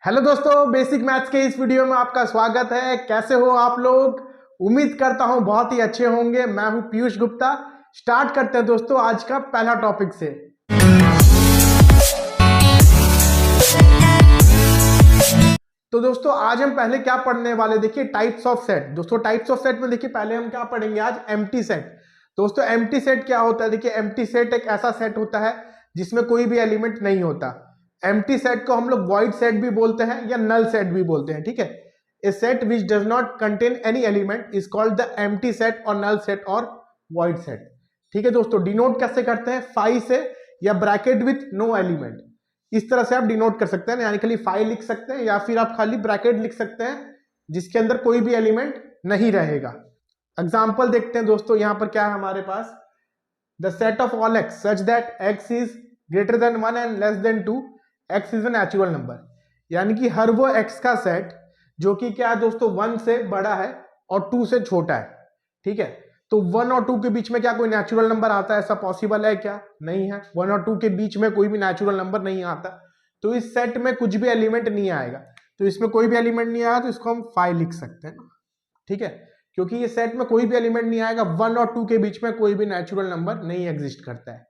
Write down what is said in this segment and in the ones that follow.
Hello दोस्तों, basic maths के इस वीडियो में आपका स्वागत है। कैसे हो आप लोग? उम्मीद करता हूं बहुत ही अच्छे होंगे। मैं हूं पीयूष गुप्ता। स्टार्ट करते हैं दोस्तों आज का पहला टॉपिक से। तो दोस्तों आज हम पहले क्या पढ़ने वाले, देखिए टाइप्स ऑफ सेट। दोस्तों टाइप्स ऑफ सेट में देखिए पहले हम क्या पढ़ेंगे आज, एम्प्टी सेट। दोस्तों एम्प्टी सेट क्या होता है? देखिए एम्प्टी सेट एक ऐसा सेट होता है जिसमें कोई भी एलिमेंट नहीं होता। एम्प्टी सेट को हम लोग वॉइड सेट भी बोलते हैं या नल सेट भी बोलते हैं, ठीक है। A set which does not contain any element is called the empty set और नल सेट और वॉइड सेट, ठीक है दोस्तों। डिनोट कैसे करते हैं? फाई से या ब्रैकेट विथ नो एलिमेंट, इस तरह से आप डिनोट कर सकते हैं। यानी खाली फाई लिख सकते हैं या फिर आप खाली ब्रैकेट लिख सकते हैं जिसके अंदर कोई भी एलिमेंट नहीं रहेगा। एग्जाम्पल देखते हैं दोस्तों, यहां पर क्या है हमारे पास, the set of all x such that x is greater than 1 and less than 2, x is a natural number. यानी कि हर वो एक्स का सेट जो कि क्या है दोस्तों, 1 से बड़ा है और 2 से छोटा है, ठीक है। तो 1 और 2 के बीच में क्या कोई नेचुरल नंबर आता है? ऐसा पॉसिबल है क्या? नहीं है। 1 और 2 के बीच में कोई भी नेचुरल नंबर नहीं आता। तो इस सेट में कुछ भी एलिमेंट नहीं आएगा। तो इसमें कोई भी एलिमेंट नहीं आया तो इसको हम 5 लिख सकते हैं, ठीक है। क्योंकि ये सेट में कोई भी एलिमेंट नहीं आएगा, 1 और 2 के बीच में कोई भी नेचुरल नंबर नहीं एग्जिस्ट करता है,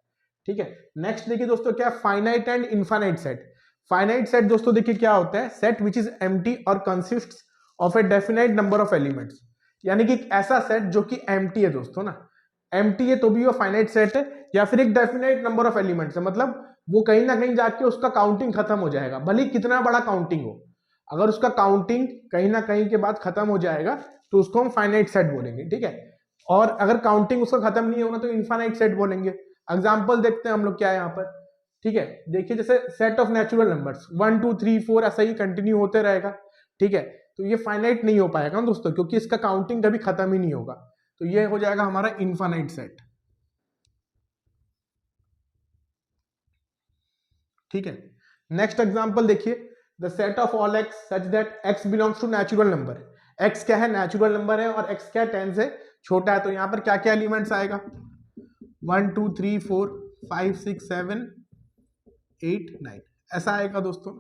ठीक है। नेक्स्ट देखिए दोस्तों क्या, finite and infinite set. Finite set दोस्तों देखिए क्या होता है, सेट विच इज एम्प्टी और consists of A definite number of elements. यानी कि एक ऐसा सेट जो कि एम्प्टी है दोस्तों ना, एम्प्टी है तो भी वो फाइनाइट सेट है, या फिर एक डेफिनाइट नंबर ऑफ एलिमेंट्स है, मतलब वो कहीं ना कहीं जाके उसका काउंटिंग खत्म हो जाएगा, भले कितना बड़ा काउंटिंग हो। अगर उसका काउंटिंग कहीं ना कहीं के बाद खत्म हो जाएगा तो उसको हम फाइनाइट सेट बोलेंगे, ठीक है। और अगर काउंटिंग उसका खत्म नहीं होगा तो इनफाइनाइट सेट बोलेंगे। एग्जाम्पल देखते हैं हम लोग क्या है यहाँ पर, ठीक है। देखिए जैसे सेट ऑफ नेचुरल नंबर्स 1 2 3 4 ऐसा ही कंटिन्यू होते रहेगा, ठीक है। तो ये फाइनाइट नहीं हो पाएगा ना दोस्तों, क्योंकि इसका काउंटिंग कभी खत्म ही नहीं होगा। तो ये हो जाएगा हमारा इनफाइनाइट सेट, ठीक है। नेक्स्ट एग्जांपल देखिए, the set of all x such that x belongs to natural number. X क्या है? नेचुरल नंबर है और एक्स क्या है? 10 से छोटा है। तो यहां पर क्या क्या एलिमेंट्स आएगा? 1 2 3 4 5 6 7 8 9 ऐसा आएगा दोस्तों,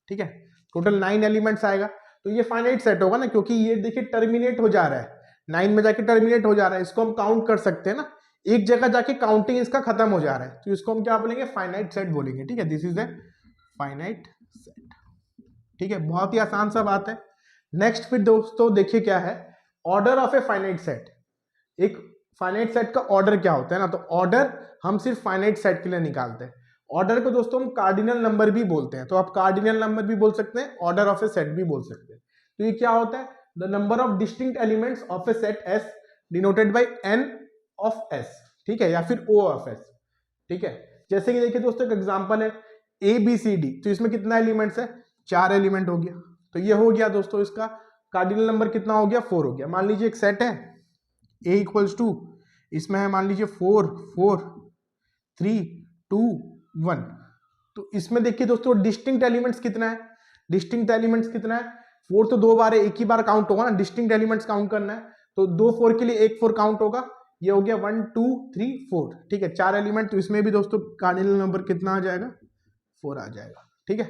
ठीक है। टोटल 9 एलिमेंट्स आएगा। तो ये फाइनाइट सेट होगा ना, क्योंकि ये देखिए टर्मिनेट हो जा रहा है, 9 में जाके टर्मिनेट हो जा रहा है। इसको हम काउंट कर सकते हैं ना, एक जगह जाके काउंटिंग इसका खत्म हो जा रहा है, तो इसको हम क्या बोलेंगे? फाइनाइट सेट बोलेंगे, ठीक है। This is a finite set, ठीक है। बहुत ही आसान सा बात है। नेक्स्ट फिर दोस्तों देखिए क्या है, order of a finite set. एक फाइनाइट सेट का ऑर्डर क्या होता है ना, तो ऑर्डर हम सिर्फ फाइनाइट सेट के लिए निकालते हैं। ऑर्डर को दोस्तों हम कार्डिनल नंबर भी बोलते हैं। तो आप कार्डिनल नंबर भी बोल सकते हैं, ऑर्डर ऑफ ए सेट भी बोल सकते हैं। तो ये क्या होता है? The number of distinct elements of a set S denoted by n of S, ठीक है, या फिर ओ ऑफ एस, ठीक है। जैसे कि देखिए दोस्तों एक एग्जांपल है ए बी सी डी, तो इसमें कितना एलिमेंट्स है? 4 एलिमेंट हो गया। तो ये हो गया दोस्तों इसका कार्डिनल नंबर कितना हो गया? 4 हो गया। मान लीजिए एक सेट है ए इक्वल्स टू, इसमें है मान लीजिए 4 4 3 2 1। तो इसमें देखिए दोस्तों डिस्टिंक्ट एलिमेंट्स कितना है? डिस्टिंक्ट एलिमेंट्स कितना है? 4 तो 2 बार है, एक ही बार काउंट होगा ना, डिस्टिंक्ट एलिमेंट्स काउंट करना है। तो 2 4 के लिए एक 4 काउंट होगा। ये हो गया 1 2 3 4, ठीक है, 4 एलिमेंट। तो इसमें भी दोस्तों कार्डिनल नंबर कितना आ जाएगा? 4 आ जाएगा, ठीक है।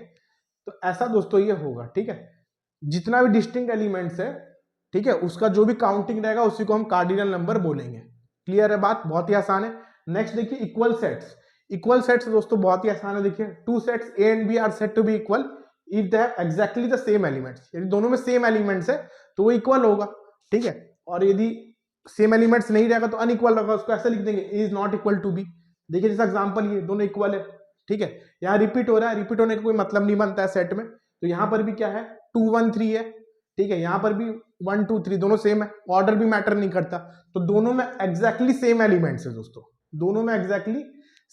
तो ऐसा दोस्तों ये होगा, ठीक है। जितना भी डिस्टिंक्ट एलिमेंट्स है, ठीक है, उसका जो भी काउंटिंग रहेगा उसी को हम कार्डिनल नंबर बोलेंगे। क्लियर है बात? बहुत ही आसान है। नेक्स्ट देखिए इक्वल सेट्स। इक्वल सेट्स दोस्तों बहुत ही आसान है। देखिए two sets A and B are said to be equal if they have exactly the same elements. यदि दोनों में सेम एलिमेंट्स है तो वो इक्वल होगा, ठीक है। और यदि सेम एलिमेंट्स नहीं रहेगा तो अनइक्वल होगा, उसको ऐसे लिख देंगे A is not equal to B. देखिए जैसा एग्जांपल ये दोनों इक्वल है, ठीक है। यहाँ रिपीट हो रहा है, रिपीट होने का कोई मतलब नहीं बनता है सेट में। तो यहाँ पर भी क्या है? 2 1 3 है, ठीक है। यहाँ पर भी 1 2 3 दोनों सेम है, ऑर्डर भी मैटर नहीं करता। तो दोनों में एग्जैक्टली सेम एलिमेंट्स है दोस्तों, दोनों में एग्जैक्टली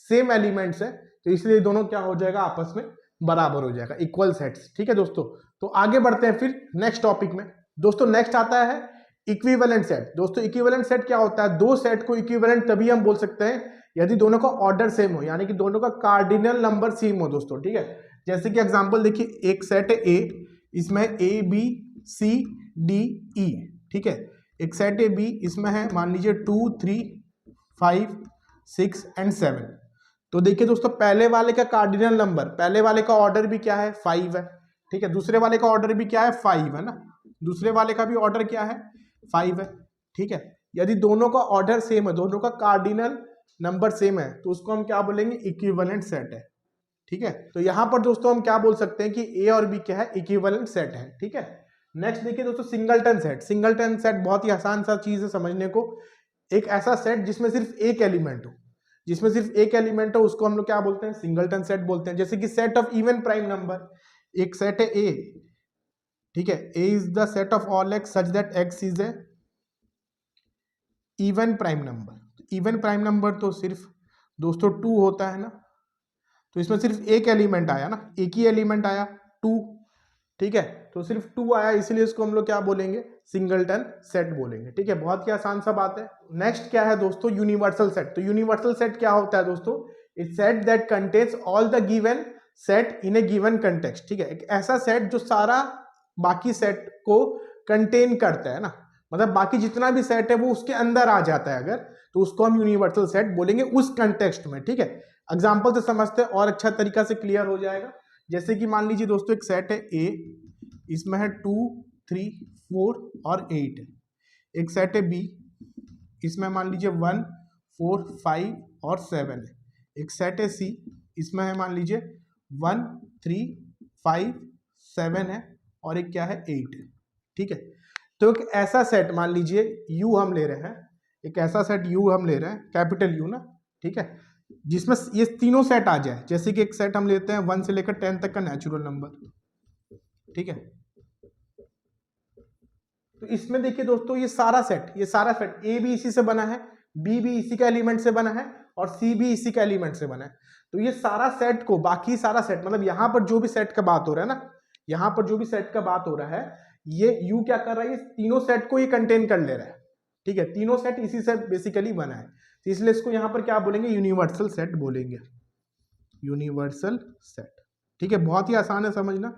सेम एलिमेंट्स है। तो इसलिए दोनों क्या हो जाएगा? आपस में बराबर हो जाएगा, इक्वल सेट्स, ठीक है दोस्तों। तो आगे बढ़ते हैं फिर नेक्स्ट टॉपिक में। दोस्तों नेक्स्ट आता है इक्विवेलेंट सेट। दोस्तों इक्विवेलेंट सेट क्या होता है? दो सेट को इक्विवेलेंट तभी हम बोल सकते हैं यदि दोनों का ऑर्डर सेम हो, यानी कि दोनों का कार्डिनल नंबर सेम हो दोस्तों, ठीक है। जैसे कि एग्जांपल देखिए, एक सेट है ए, इसमें A B C D E, ठीक है। एक सेट है बी, इसमें है मान लीजिए 2 3 5 6 एंड 7। तो देखिए दोस्तों पहले वाले का कार्डिनल नंबर, पहले वाले का ऑर्डर भी क्या है? 5 है, ठीक है, दूसरे वाले का ऑर्डर भी क्या है 5 है ना, दूसरे वाले का भी ऑर्डर क्या है 5 है। ठीक है, यदि दोनों का ऑर्डर सेम है, दोनों का कार्डिनल नंबर सेम है, तो उसको हम क्या बोलेंगे इक्विवेलेंट सेट है। ठीक है, तो यहां पर दोस्तों हम क्या बोल सकते हैं कि ए और बी क्या है इक्विवेलेंट सेट है। ठीक है, नेक्स्ट देखिए दोस्तों सिंगलटन सेट। सिंगलटन सेट बहुत ही आसान सा चीज है समझने को। एक ऐसा सेट जिसमें सिर्फ एक एलिमेंट हो, जिसमें सिर्फ एक एलिमेंट हो उसको हम लोग क्या बोलते हैं सिंगलटन सेट बोलते हैं। जैसे कि set of even prime number, एक सेट है ए, ठीक है, A is the set of all x such that x is a even prime number. Even prime number तो सिर्फ दोस्तों 2 होता है ना, तो इसमें सिर्फ एक एलिमेंट आया ना, एक ही एलिमेंट आया 2। ठीक है, तो सिर्फ 2 आया, इसलिए इसको हम लोग क्या बोलेंगे सिंगलटन सेट बोलेंगे। ठीक है, बहुत ही आसान सा बात है। नेक्स्ट क्या है दोस्तों यूनिवर्सल सेट। तो यूनिवर्सल सेट क्या होता है दोस्तों, it's set that contains all the given set in A given context. ठीक है, एक ऐसा सेट जो सारा बाकी सेट को कंटेन करता है ना, मतलब बाकी जितना भी सेट है वो उसके अंदर आ जाता है अगर, तो उसको हम यूनिवर्सल सेट बोलेंगे उस कंटेक्स्ट में। ठीक है, एग्जाम्पल से समझते हैं और अच्छा तरीका से क्लियर हो जाएगा। जैसे कि मान लीजिए दोस्तों एक सेट है ए, इसमें है 2, 3, 4 और 8। एक सेट है बी, इसमें मान लीजिए 1, 4, 5 और 7 है। एक सेट है सी, इसमें है मान लीजिए 1, 3, 5, 7 है और एक क्या है 8 है। ठीक है, तो एक ऐसा सेट मान लीजिए यू हम ले रहे हैं, एक ऐसा सेट यू हम ले रहे हैं कैपिटल यू ना, ठीक है, जिसमें ये तीनों सेट आ जाए। जैसे कि एक सेट हम लेते हैं 1 से लेकर 10 तक का नेचुरल नंबर। ठीक है, तो इसमें देखिए दोस्तों ये सारा सेट ए भी इसी से बना है, बी भी इसी का एलिमेंट से बना है और सी भी इसी का एलिमेंट से बना है। तो ये सारा सेट को बाकी सारा सेट मतलब यहां पर जो भी सेट का बात हो रहा है ना, यहां पर जो भी सेट का बात हो रहा है, ये यू क्या कर रहा है, ये तीनों सेट को ये कंटेन कर ले रहा है। ठीक है, तीनों सेट इसी से बेसिकली बना है, तो इसलिए इसको यहां पर क्या बोलेंगे यूनिवर्सल सेट बोलेंगे, यूनिवर्सल सेट। ठीक है, बहुत ही आसान है समझना।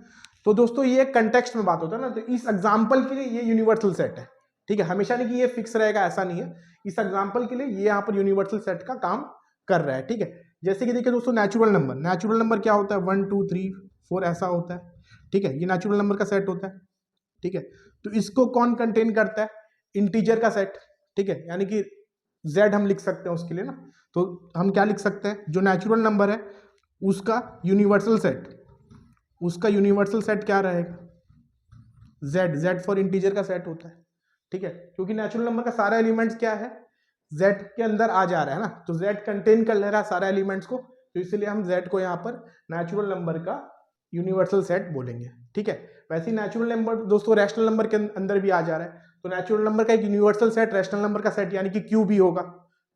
तो दोस्तों ये कंटेक्स्ट में बात होता है ना, तो इस एग्जांपल के लिए ये यूनिवर्सल सेट है। ठीक है, हमेशा नहीं कि ये फिक्स रहेगा, ऐसा नहीं है, इस एग्जांपल के लिए ये यहाँ पर यूनिवर्सल सेट का काम कर रहा है। ठीक है, जैसे कि देखिए दोस्तों नेचुरल नंबर क्या होता है 1, 2, 3, 4 ऐसा होता है। ठीक है, ये नेचुरल नंबर का सेट होता है। ठीक है, तो इसको कौन कंटेन करता है, इंटीजर का सेट। ठीक है, यानी कि z हम लिख सकते हैं उसके लिए ना, तो हम क्या लिख सकते हैं, जो नेचुरल नंबर है उसका यूनिवर्सल सेट क्या रहेगा, z फॉर इंटीजर का सेट होता है। ठीक है, क्योंकि नेचुरल नंबर का सारा एलिमेंट्स क्या है z के अंदर आ जा रहा है ना, तो z कंटेन कर ले रहा है सारा एलिमेंट्स को, तो इसलिए हम z को यहाँ पर नेचुरल नंबर का यूनिवर्सल सेट बोलेंगे। ठीक है, वैसे ही नेचुरल नंबर दोस्तों रैशनल नंबर के अंदर भी आ जा रहा है, तो नेचुरल नंबर का एक यूनिवर्सल सेट रैशनल नंबर का सेट यानी कि क्यू भी होगा।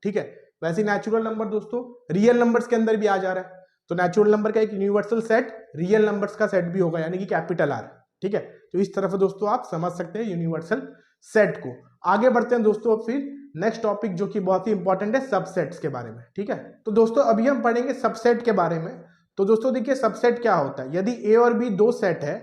ठीक है, वैसे ही नेचुरल नंबर दोस्तों रियल नंबर्स के अंदर भी आ जा रहा है, तो नेचुरल नंबर का एक यूनिवर्सल सेट रियल नंबर्स का सेट भी होगा यानी कि कैपिटल आर। ठीक है, तो इस तरफ दोस्तों आप समझ सकते हैं यूनिवर्सल सेट को। आगे बढ़ते हैं दोस्तों फिर नेक्स्ट टॉपिक जो कि बहुत ही इंपॉर्टेंट है सबसेट्स के बारे में। ठीक है, तो दोस्तों अभी हम पढ़ेंगे सबसेट के बारे में। तो दोस्तों देखिए सबसेट क्या होता है, यदि ए और बी दो सेट है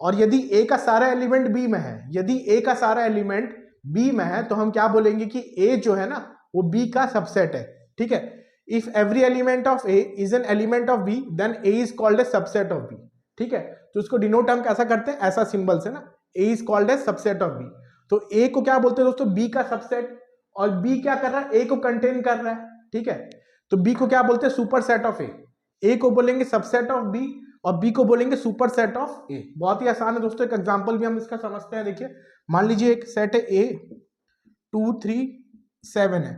और यदि ए का सारा एलिमेंट बी में है, यदि ए का सारा एलिमेंट बी में है तो हम क्या बोलेंगे कि ए जो है ना वो बी का सबसेट है। ठीक है, if every element of A is an element of B then A is called a subset of B. ठीक है, तो इसको डिनोट हम कैसा करते हैं, ऐसा सिंबल से ना, A is called a subset of B. तो ए को क्या बोलते हैं दोस्तों बी का सबसेट, और बी क्या कर रहा है ए को कंटेन कर रहा है। ठीक है, तो बी को क्या बोलते हैं सुपर सेट ऑफ ए को बोलेंगे सबसेट ऑफ बी और बी को बोलेंगे सुपर सेट ऑफ ए। बहुत ही आसान है दोस्तों, एक एग्जांपल भी हम इसका समझते हैं। देखिए मान लीजिए एक सेट है ए 2, 3, 7 है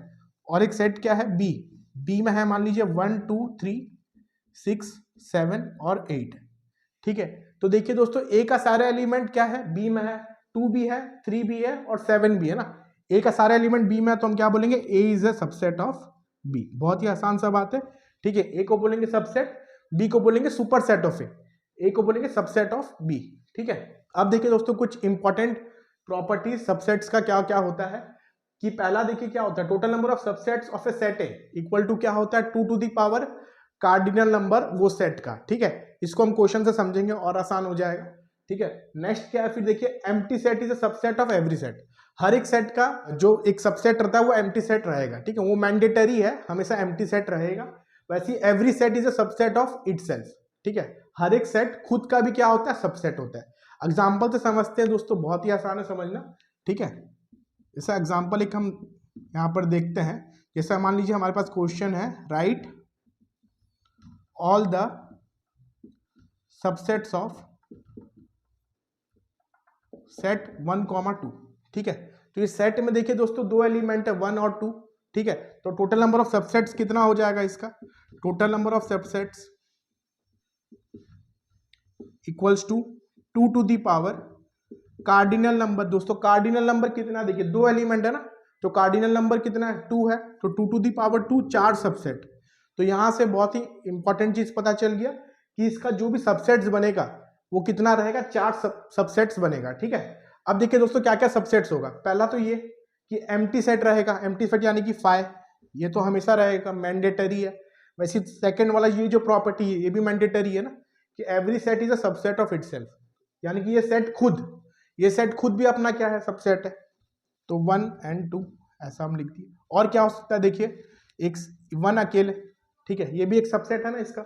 और एक सेट क्या है बी में है मान लीजिए 1, 2, 3, 6, 7 और 8। ठीक है, तो देखिए दोस्तों ए का सारा एलिमेंट क्या है बी में है, 2 भी है, 3 भी है और 7 भी है ना। ए का सारा एलिमेंट बी में है तो हम क्या बोलेंगे A is a subset of B. बहुत ही आसान सा बात है। ठीक है, ए को बोलेंगे सबसेट, बी को बोलेंगे सुपर सेट ऑफ ए को बोलेंगे सबसेट ऑफ बी। ठीक है, अब देखिए दोस्तों कुछ इंपॉर्टेंट प्रॉपर्टीज सबसेट्स का क्या क्या होता है, कि पहला देखिए क्या होता है, total number of subsets of a set A equal to क्या होता है 2 to the power cardinal number वो सेट का। ठीक है, इसको हम क्वेश्चन से समझेंगे और आसान हो जाएगा। ठीक है, नेक्स्ट क्या है फिर देखिए empty set is a subset of every set. हर एक सेट का जो एक सबसेट रहता है वो एम्प्टी सेट रहेगा। ठीक है, वो मैंडेटरी है, हमेशा एम्प्टी सेट रहेगा। वैसे every set is a subset of itself. ठीक है, हर एक सेट खुद का भी क्या होता है, सबसेट होता है। एग्जाम्पल से समझते हैं दोस्तों, बहुत ही आसान है समझना, ठीक है। जैसा एग्जाम्पल एक हम यहाँ पर देखते हैं, जैसा मान लीजिए हमारे पास क्वेश्चन है, right all the subsets of set 1, 2, ठीक है। तो ये सेट में देखिए दोस्तों दो एलिमेंट है 1 और 2, ठीक है। तो टोटल नंबर ऑफ सबसेट्स कितना हो जाएगा इसका, total number of subsets equals to 2 to the power cardinal number. दोस्तों कार्डिनल नंबर कितना, देखिए दो एलिमेंट है ना, तो कार्डिनल नंबर कितना है, 2 है, तो 2 टू दी पावर 2 4 सबसेट। तो यहां से बहुत ही इंपॉर्टेंट चीज पता चल गया कि इसका जो भी सबसेट्स बनेगा वो कितना रहेगा, 4 सबसेट्स बनेगा, ठीक है। अब देखिए दोस्तों क्या क्या सबसेट्स होगा, पहला तो ये कि एम्प्टी सेट रहेगा, एम्प्टी सेट यानी कि फाइव, ये तो हमेशा रहेगा, मैंडेटरी है। वैसे सेकंड वाला ये जो प्रॉपर्टी है ये भी मैंडेटरी है ना, कि every set is a subset of itself, यानी कि ये सेट खुद भी अपना क्या है, सबसेट है। तो 1 and 2 ऐसा हम लिख दिए। और क्या हो सकता है, देखिए एक 1 अकेले, ठीक है, ये भी एक सबसेट है ना इसका,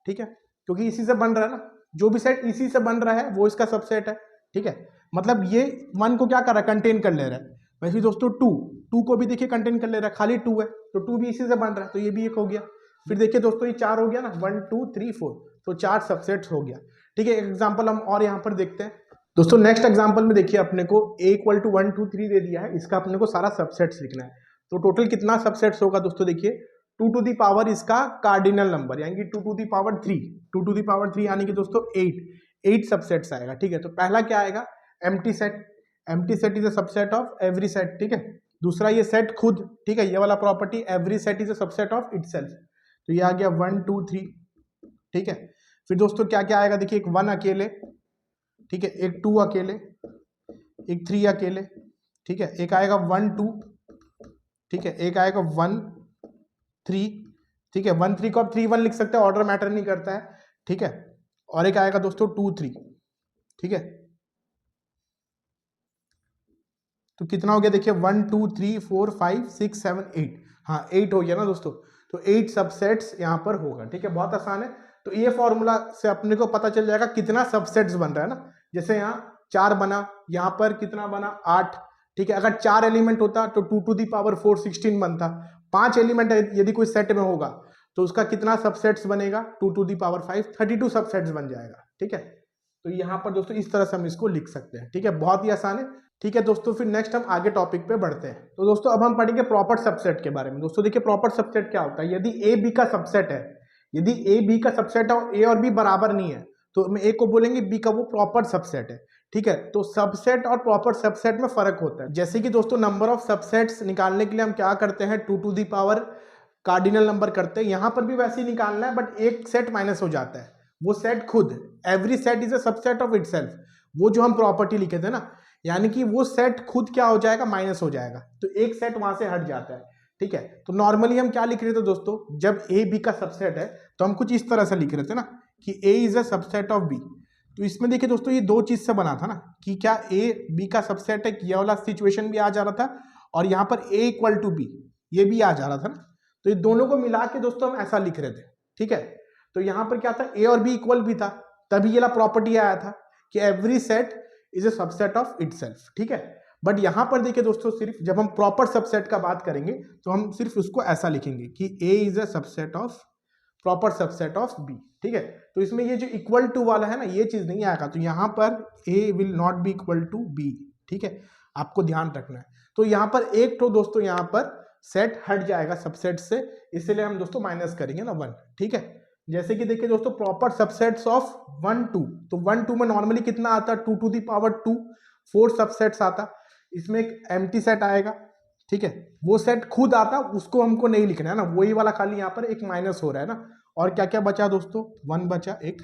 ठीक है, क्योंकि इसी से बन रहा है ना, जो भी सेट इसी से बन रहा है वो इसका सबसेट है, ठीक है। मतलब ये 1 को क्या कर रहा है, कंटेन कर ले रहा है। वैसे दोस्तों 2 को भी देखिए कंटेन कर ले रहा है, खाली 2 है, तो 2 भी इसी से बन रहा है, तो ये भी एक हो गया। फिर देखिए दोस्तों ये 4 हो गया ना, 1 2 3 4, तो 4 सबसेट्स हो गया, ठीक है। एक एग्जाम्पल हम और यहाँ पर देखते हैं दोस्तों। नेक्स्ट एग्जाम्पल में देखिए अपने को a = 1 2 3 दे दिया है, इसका अपने को सारा सबसेट्स लिखना है। तो टोटल कितना सबसेट्स होगा दोस्तों, देखिए 2 टू दी पावर इसका कार्डिनल नंबर यानी कि 2 to the power 3, 2 to the power 3 यानी कि दोस्तों 8 सबसेट्स आएगा, ठीक है। तो पहला क्या आएगा, empty set is a subset of every set, ठीक है। दूसरा ये सेट खुद, ठीक है, ये वाला property every set is a subset of itself, तो ये आ गया 1 2 3, ठीक है। फिर दोस्तों क्या क्या आएगा, देखिए एक 1 अकेले, ठीक है, एक 2 अकेले, एक 3 अकेले, ठीक है, एक आएगा 1 2, ठीक है, एक आएगा 1 3, ठीक है। 1 3 को आप 3 1 लिख सकते हैं, ऑर्डर मैटर नहीं करता है, ठीक है। और एक आएगा दोस्तों 2 3, ठीक है। तो कितना हो गया, देखिए 1 2 3 4 5 6 7 8, हाँ 8 हो गया ना दोस्तों। तो 8 सबसेट्स यहाँ पर होगा, ठीक है, बहुत आसान है। तो ये फॉर्मूला से अपने को पता चल जाएगा कितना सबसेट्स बन रहा है ना। जैसे यहाँ 4 बना, यहाँ पर कितना बना 8, ठीक है। अगर 4 एलिमेंट होता तो 2 टू दी पावर 4 16 बनता। 5 एलिमेंट यदि कोई सेट में होगा तो उसका कितना सबसेट्स बनेगा, 2 टू दी पावर 5 32 सबसेट्स बन जाएगा, ठीक है। तो यहाँ पर दोस्तों इस तरह से हम इसको लिख सकते हैं, ठीक है, बहुत ही आसान है, ठीक है दोस्तों। फिर नेक्स्ट हम आगे टॉपिक पे बढ़ते हैं। तो दोस्तों अब हम पढ़ेंगे प्रॉपर सबसेट के बारे में। दोस्तों देखिए प्रॉपर सबसेट क्या होता है, यदि ए बी का सबसेट है, यदि ए बी का सबसेट है और ए और बी बराबर नहीं है तो हम ए को बोलेंगे बी का वो प्रॉपर सबसेट है, ठीक है। तो सबसेट और प्रॉपर सबसेट में फर्क होता है। जैसे कि दोस्तों नंबर ऑफ सबसेट्स निकालने के लिए हम क्या करते हैं, 2 to the power cardinal number करते हैं, यहां पर भी वैसे ही निकालना है, बट एक सेट माइनस हो जाता है, वो सेट खुद, every set is a subset of itself, वो जो हम प्रॉपर्टी लिखे थे ना, यानी कि वो सेट खुद क्या हो जाएगा, माइनस हो जाएगा, तो एक सेट वहां से हट जाता है, ठीक है। तो नॉर्मली हम क्या लिख रहे थे दोस्तों, जब ए बी का सबसेट है तो हम कुछ इस तरह से लिख रहे थे ना कि A is a subset of B. तो इसमें देखिए दोस्तों ये दो चीज से बना था ना, कि क्या ए बी का सबसेट है, ये वाला सिचुएशन भी आ जा रहा था, और यहाँ पर ए = बी ये भी आ जा रहा था ना। तो ये दोनों को मिला के दोस्तों हम ऐसा लिख रहे थे, ठीक है। तो यहाँ पर क्या था, ए और बी इक्वल भी था, तभी ये वाला प्रॉपर्टी आया था कि every set is a subset of itself, ठीक है। बट यहां पर देखिए दोस्तों, सिर्फ जब हम प्रॉपर सबसेट का बात करेंगे तो हम सिर्फ उसको ऐसा लिखेंगे कि A is a subset of proper subset of B, ठीक है। तो इसमें ये जो इक्वल टू वाला है ना, ये चीज नहीं आएगा, तो यहां पर A will not be equal to B, ठीक है, आपको ध्यान रखना है। तो यहां पर एक तो दोस्तों यहां पर सेट हट जाएगा सबसेट से, इसलिए हम दोस्तों माइनस करेंगे ना 1, ठीक है। जैसे कि देखिए दोस्तों प्रॉपर सबसेट्स ऑफ 1 2, तो 1 2 में नॉर्मली कितना आता, 2 टू दी पावर 2 4 सबसेट्स आता, इसमें एक एम्प्टी सेट आएगा, ठीक है, वो सेट खुद आता, उसको हमको नहीं लिखना है ना, वही वाला खाली यहाँ पर एक माइनस हो रहा है ना। और क्या क्या बचा दोस्तों, 1 बचा, एक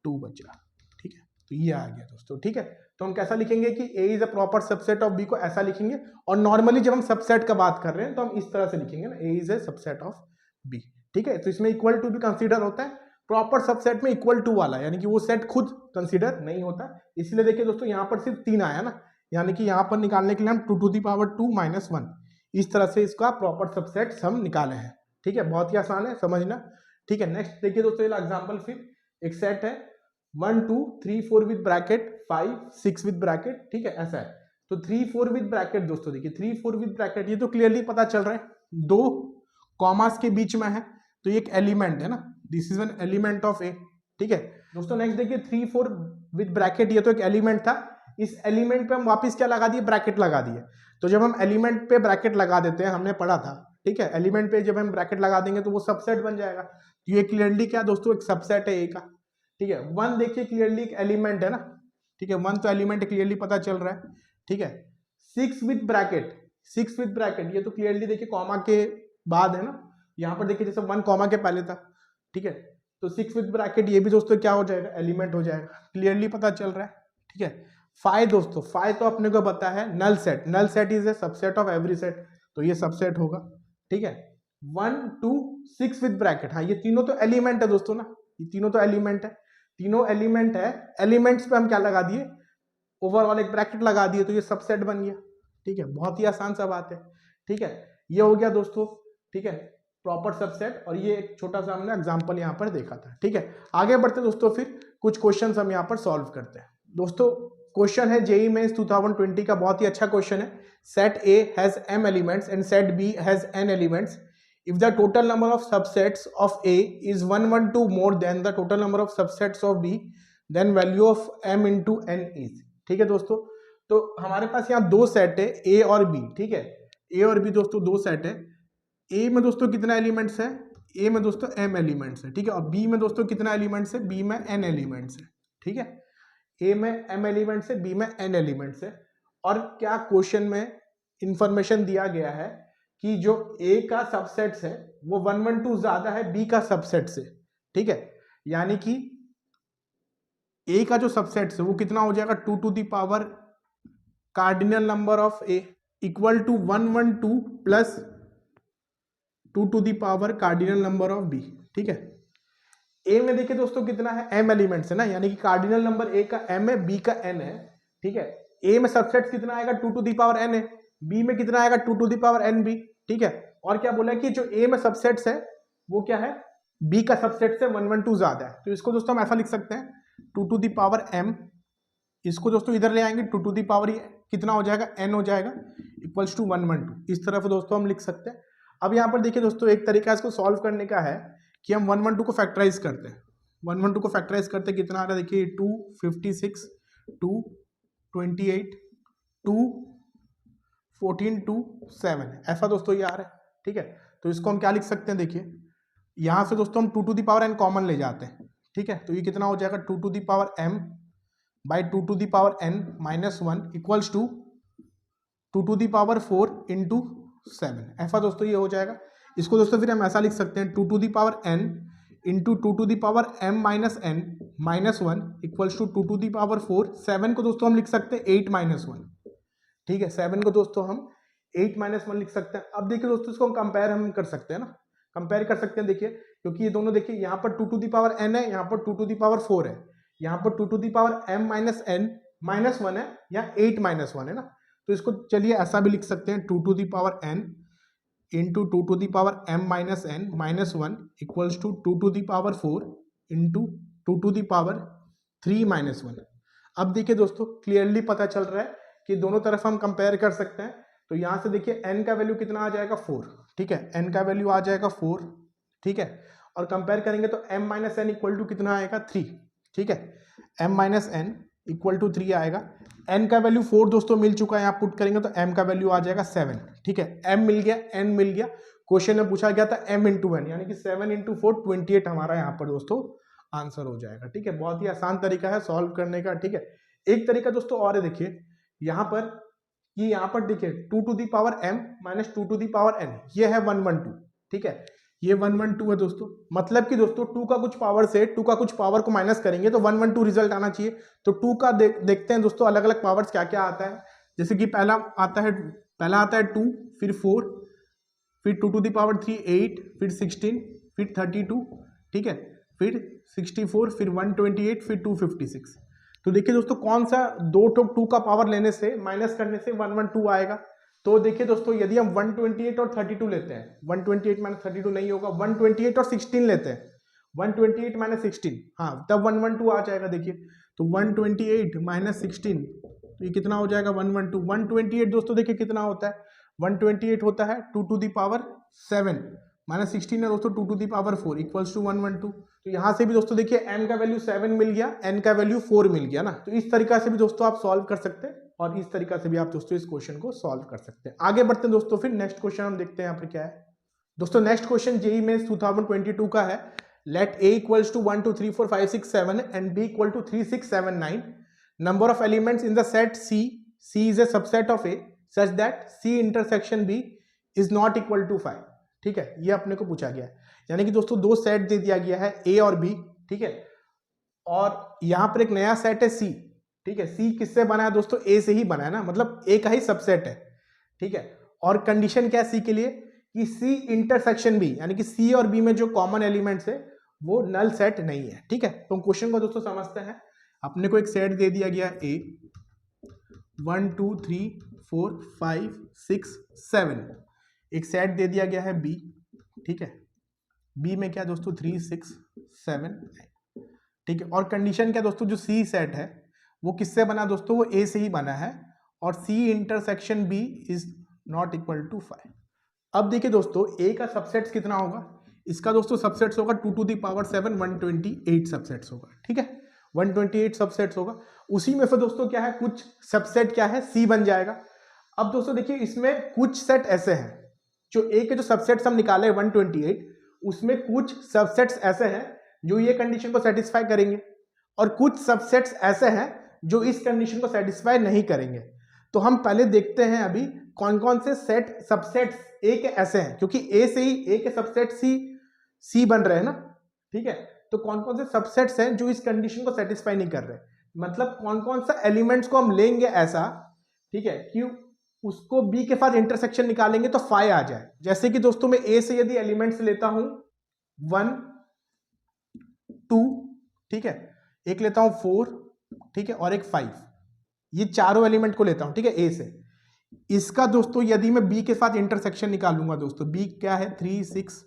2 बचा, ठीक है। तो ये आ गया दोस्तों, ठीक है। तो हम कैसा लिखेंगे कि A is a proper subset of B को ऐसा लिखेंगे, और नॉर्मली जब हम सबसेट का बात कर रहे हैं तो हम इस तरह से लिखेंगे ना, A is a subset of B, ठीक है। तो इसमें इक्वल टू भी कंसीडर होता है, प्रॉपर सबसेट में इक्वल टू वाला यानी कि वो सेट खुद कंसीडर नहीं होता, इसलिए देखिए दोस्तों यहाँ पर सिर्फ 3 आया ना, यानी कि यहाँ पर निकालने के लिए हम 2 टू दी पावर 2 - 1 इस तरह से इसका प्रॉपर सबसेट हम निकाले हैं, ठीक है, बहुत ही आसान है समझना, ठीक है। नेक्स्ट देखिए दोस्तों एग्जाम्पल, फिर एक सेट है 1 2 3 4 विद ब्रैकेट 5 6 विद ब्रैकेट, ठीक है, ऐसा है। तो 3 4 विद ब्रैकेट दोस्तों देखिए 3 4 विद ब्रैकेट ये तो क्लियरली पता चल रहा है दो कॉमास के बीच में है, तो ये एक एलिमेंट है ना, this is an element of A, ठीक है दोस्तों। नेक्स्ट देखिए 3 4 विद ब्रैकेट, ये तो एक एलिमेंट था, इस एलिमेंट पे हम वापस क्या लगा दिए, ब्रैकेट लगा दिए। तो जब हम एलिमेंट पे ब्रैकेट लगा देते हैं, हमने पढ़ा था, ठीक है, एलिमेंट पे जब हम ब्रैकेट लगा देंगे तो वो सबसेट बन जाएगा। तो ये क्लियरली क्या दोस्तों एक सबसेट है ए का, ठीक है। 1 देखिए क्लियरली एक एलिमेंट है ना, ठीक है, 1 तो एलिमेंट क्लियरली पता चल रहा है, ठीक है। 6 विद ब्रैकेट, 6 विद ब्रैकेट ये तो क्लियरली देखिए कॉमा के बाद है ना, यहाँ पर देखिए जैसे 1 कॉमा के पहले था, ठीक है। तो 6 विद ब्रैकेट ये भी दोस्तों क्या हो जाएगा, एलिमेंट हो जाएगा, क्लियरली पता चल रहा है, ठीक है। 5 दोस्तों, 5 तो अपने को पता है null set, null set is a subset of every set, तो ये सबसेट होगा, ठीक है। 1 2 6 विद ब्रैकेट, हाँ ये तीनों तो एलिमेंट है दोस्तों ना, ये तीनों तो एलिमेंट है, तीनों एलिमेंट है, एलिमेंट्स पे हम क्या लगा दिए, ओवरऑल एक ब्रैकेट लगा दिए, तो ये सबसेट बन गया, ठीक है। बहुत ही आसान सा बात है, ठीक है। ये हो गया दोस्तों, ठीक है, प्रॉपर सबसेट, और ये एक छोटा सा हमने एग्जांपल यहाँ पर देखा था, ठीक है। आगे बढ़ते दोस्तों, फिर कुछ क्वेश्चंस हम यहाँ पर सॉल्व करते हैं दोस्तों। क्वेश्चन है जेईई मेंस 2020 का, बहुत ही अच्छा क्वेश्चन है। Set A has m elements and set B has n elements. If the total number of subsets of A is 112 more than the total number of subsets of B, then value of m into n is, ठीक है दोस्तों। तो हमारे पास यहाँ दो set है A और B, ठीक है, A और B दोस्तों दो सेट है। A में दोस्तों कितना एलिमेंट्स है, A में दोस्तों m एलिमेंट्स है, ठीक है, और B में दोस्तों कितना एलिमेंट्स है, B में n एलिमेंट्स है, ठीक है। A में m एलिमेंट्स है, B में n एलिमेंट्स है। और क्या क्वेश्चन में इंफॉर्मेशन दिया गया है कि जो A का सबसेट्स है वो 112 ज्यादा है B का सबसेट से, ठीक है। यानी कि A का जो सबसेट्स है वो कितना हो जाएगा, 2 to the power cardinal number of A equal to 112 plus 2 to the power cardinal number of B, ठीक है। A में देखिए दोस्तों कितना है, m एलिमेंट्स है ना, यानी कि कार्डिनल नंबर A का m है, B का n है, ठीक है। A में सबसेट्स कितना आएगा, 2 टू द पावर n है, B में कितना आएगा, 2 टू द पावर nb, ठीक है। और क्या बोला है कि जो A में सबसेट्स है वो क्या है, B का सबसेट से 112 ज्यादा है, तो इसको दोस्तों हम ऐसा लिख सकते हैं 2 टू द पावर m, इसको दोस्तों इधर ले आएंगे 2 टू द पावर कितना हो जाएगा, n हो जाएगा, इक्वल्स टू 112, इस तरफ दोस्तों हम लिख सकते हैं। अब यहाँ पर देखिए दोस्तों एक तरीका इसको सॉल्व करने का है कि हम 112 को फैक्टराइज करते हैं, 112 को फैक्टराइज करते कितना आ रहा है, देखिए 2 56 2 28 2 14 2 7, ऐसा दोस्तों ये आ रहा है, ठीक है। तो इसको हम क्या लिख सकते हैं, देखिए यहां से दोस्तों हम 2 to the power n common ले जाते हैं, ठीक है। तो ये कितना हो जाएगा, 2 to the power m by 2 to the power n minus 1 equals to 2 to the power 4 into 7, ऐसा दोस्तों ये हो जाएगा। इसको दोस्तों फिर हम ऐसा लिख सकते हैं 2 to the power n into 2 to the power m minus n minus 1 equals to 2 to the power 4, 7 को दोस्तों हम लिख सकते हैं 8 माइनस 1, ठीक है, 7 को दोस्तों हम 8 माइनस 1 लिख सकते हैं। अब देखिए दोस्तों इसको हम कंपेयर हम कर सकते हैं ना, कंपेयर कर सकते हैं, देखिए क्योंकि ये दोनों देखिए यहाँ पर 2 टू द पावर n है, यहाँ पर 2 टू द पावर 4 है, यहाँ पर 2 to the power m minus n minus 1 है, या 8 माइनस 1 है ना। तो इसको चलिए ऐसा भी लिख सकते हैं 2 to the power n into 2 to the power m minus n minus 1 equals to 2 to the power 4 into 2 to the power 3 minus 1। अब देखिए दोस्तों क्लियरली पता चल रहा है कि दोनों तरफ हम कंपेयर कर सकते हैं। तो यहां से देखिए n का वैल्यू कितना आ जाएगा, 4, ठीक है, n का वैल्यू आ जाएगा 4, ठीक है। और कंपेयर करेंगे तो m minus n equal to कितना आएगा, 3, ठीक है, m minus n equal to 3 आएगा। n का वैल्यू 4 दोस्तों मिल चुका है, यहाँ पुट करेंगे तो m का वैल्यू आ जाएगा 7, ठीक है। m मिल गया, n मिल गया, क्वेश्चन में पूछा गया था m इंटू n, यानी कि 7 इंटू 4 28 हमारा यहाँ पर दोस्तों आंसर हो जाएगा, ठीक है। बहुत ही आसान तरीका है सॉल्व करने का, ठीक है। एक तरीका दोस्तों और है, देखिए यहाँ पर ये यहाँ पर देखिए 2 to the power m minus 2 to the power n, ये है 112, ठीक है, ये 112 है दोस्तों। मतलब कि दोस्तों 2 का कुछ पावर से 2 का कुछ पावर को माइनस करेंगे तो 112 रिजल्ट आना चाहिए। तो 2 का देखते हैं दोस्तों अलग अलग पावर्स क्या क्या आता है। जैसे कि पहला आता है 2, फिर 4, फिर 2 टू दी पावर 3 8, फिर 16, फिर 32, ठीक है, फिर 64, फिर 128, फिर 256। तो देखिए दोस्तों कौन सा 2 का पावर लेने से माइनस करने से 112 आएगा। तो देखिए दोस्तों यदि हम 128 और 32 लेते हैं, 128 माइनस 32 नहीं होगा, 128 और 16 लेते हैं, 128 माइनस 16, हाँ तब 112 आ जाएगा। देखिए तो 128 माइनस 16 तो ये कितना हो जाएगा 112। 128 दोस्तों देखिए कितना होता है, 128 होता है 2 टू द पावर 7 माइनस 16 है दोस्तों 2 to the power 4 equals to 112। तो यहाँ से भी दोस्तों देखिए m का वैल्यू 7 मिल गया, n का वैल्यू 4 मिल गया ना। तो इस तरीका से भी दोस्तों आप सॉल्व कर सकते हैं और इस तरीका से भी आप दोस्तों इस क्वेश्चन को सॉल्व कर सकते हैं। आगे बढ़ते हैं दोस्तों, फिर नेक्स्ट क्वेश्चन हम देखते हैं यहाँ पर क्या है। दोस्तों नेक्स्ट क्वेश्चन जेईई मेंस 2022 का है। Let a equals to 1 2 3 4 5 6 7 and b equal to 3 6 7 9। Number of elements in the set c is a subset of a such that c intersection b is not equal to 5। ठीक है, ये अपने को पूछा गया है। यानी कि दोस्तों दो सेट दे दिया गया है a और b, ठीक है, और यहां पर एक नया सेट है c। ठीक है, c किससे बना है दोस्तों, a से ही बना है ना, मतलब a का ही सबसेट है। ठीक है, और कंडीशन क्या है c के लिए कि c इंटरसेक्शन b, यानी कि c और b में जो कॉमन एलिमेंट्स है वो नल सेट नहीं है। ठीक है, तो क्वेश्चन को दोस्तों समझते हैं। अपने को एक सेट दे दिया गया a 1 2 3 4 5 6 7, एक सेट दे दिया गया है b। ठीक है, b में क्या दोस्तों 3 6 7 9। ठीक है, और कंडीशन क्या दोस्तों, जो c सेट है वो किससे बना दोस्तों, वो a से ही बना है, और c intersection b is not equal to 5। अब देखिए दोस्तों a का सबसेट्स कितना होगा, इसका दोस्तों सबसेट्स होगा 2 टू द पावर 7 128 सबसेट्स होगा। ठीक है, 128 सबसेट्स होगा। उसी में से दोस्तों क्या है, कुछ सबसेट क्या है c बन जाएगा। अब दोस्तों देखिए इसमें कुछ सेट ऐसे हैं, जो a के जो सबसेट्स हम निकाले 128, उसमें कुछ सबसेट्स ऐसे हैं जो ये कंडीशन को सेटिस्फाई करेंगे, और कुछ सबसेट्स ऐसे हैं जो इस कंडीशन को सेटिस्फाई नहीं करेंगे। तो हम पहले देखते हैं अभी कौन कौन से सेट सबसेट्स a के ऐसे हैं, क्योंकि a से ही a के सबसेट c बन रहे हैं ना। ठीक है, तो कौन कौन से सबसेट्स हैं जो इस कंडीशन को सेटिस्फाई नहीं कर रहे, मतलब कौन कौन सा एलिमेंट्स को हम लेंगे ऐसा, ठीक है, कि उसको b के साथ इंटरसेक्शन निकालेंगे तो 5 आ जाए। जैसे कि दोस्तों मैं a से यदि एलिमेंट्स लेता हूं 1 2, ठीक है, एक लेता हूं 4, ठीक है, और एक 5, ये चारों एलिमेंट को लेता हूं, ठीक है, a से। इसका दोस्तों यदि मैं b के साथ इंटरसेक्शन निकालूंगा दोस्तों, b क्या है 3 6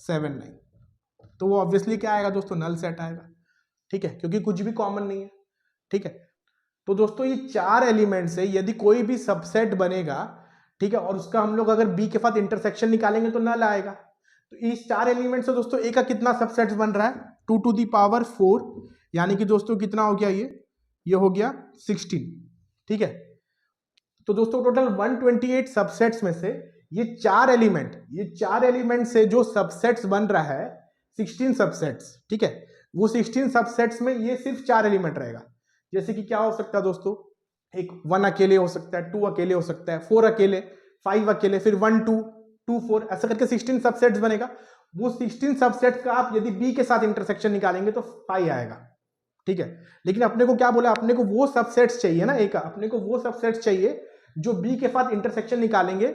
7 9, तो वो ऑब्वियसली क्या आएगा दोस्तों, नल सेट आएगा। ठीक है, क्योंकि कुछ भी कॉमन नहीं है। ठीक है, तो दोस्तों ये चार एलिमेंट से यदि कोई भी सबसेट बनेगा, ठीक है, और उसका हम लोग अगर b के साथ इंटरसेक्शन निकालेंगे तो नल आएगा। तो इस चार एलिमेंट से दोस्तों a का कितना सबसेट बन रहा है, 2 टू दी पावर 4, यानी कि दोस्तों कितना हो गया, ये हो गया 16। ठीक है, तो दोस्तों टोटल 128 सबसेट्स में से ये चार एलिमेंट से जो सबसेट्स बन रहा है 16 सबसेट्स। ठीक है, वो 16 सबसेट्स में ये सिर्फ चार एलिमेंट रहेगा। जैसे कि क्या हो सकता है दोस्तों, एक 1 अकेले हो सकता है, 2 अकेले हो सकता है, 4 अकेले, 5 अकेले, फिर 1 2 2 4, ऐसा करके 16 सबसेट्स बनेगा। वो 16 सबसेट्स का आप यदि b के साथ इंटरसेक्शन निकालेंगे तो 5 आएगा। ठीक है, लेकिन अपने को क्या बोला, अपने को वो सबसेट्स चाहिए ना a का, अपने को वो सबसेट्स चाहिए जो b के साथ इंटरसेक्शन निकालेंगे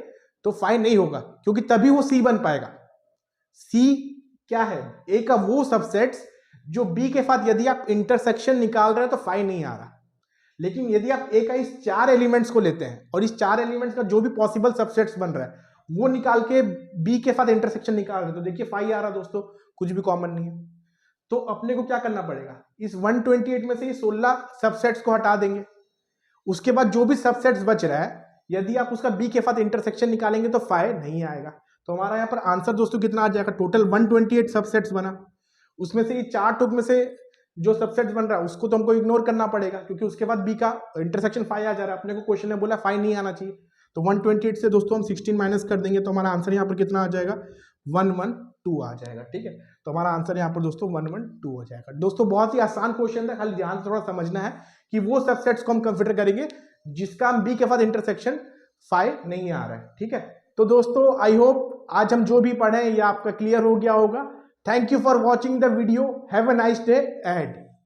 तो 5 नहीं होगा, क्योंकि तभी वो c बन पाएगा। c क्या है, a का वो सबसेट्स जो b के साथ यदि आप इंटरसेक्शन निकाल रहे हैं तो 5 नहीं आ रहा। लेकिन यदि आप a का इस चार एलिमेंट्स को लेते हैं और इस चार एलिमेंट्स का जो भी पॉसिबल सबसेट्स बन रहा है वो निकाल के b के साथ इंटरसेक्शन निकाल रहे हैं, तो देखिए 5 आ रहा दोस्तों, कुछ भी कॉमन नहीं है। तो अपने को क्या करना पड़ेगा, इस 128 में से ये 16 सबसेट्स को हटा देंगे। उसके बाद जो भी सबसेट्स बच रहा है यदि आप उसका b के साथ इंटरसेक्शन निकालेंगे तो 5 नहीं आएगा। तो हमारा यहाँ पर आंसर दोस्तों कितना आ जाएगा, टोटल 128 सबसेट्स बना, उसमें से ये चार टुक में से जो सबसेट्स बन रहा है उसको तो हमको इग्नोर करना पड़ेगा, क्योंकि उसके बाद b का इंटरसेक्शन 5 आ जा रहा है। अपने को क्वेश्चन में बोला 5 नहीं आना चाहिए, तो 128 से दोस्तों हम 16 माइनस कर देंगे तो हमारा आंसर यहाँ पर कितना आ जाएगा, 112 आ जाएगा। ठीक है, तो हमारा आंसर यहाँ पर दोस्तों 112 हो जाएगा। दोस्तों बहुत ही आसान क्वेश्चन है, खाली ध्यान से थोड़ा समझना है कि वो सबसेट्स को हम कंसिडर करेंगे जिसका हम b के साथ इंटरसेक्शन 5 नहीं आ रहा है। ठीक है, तो दोस्तों आई होप आज हम जो भी पढ़े ये आपका क्लियर हो गया होगा। Thank you for watching the video, have a nice day ahead.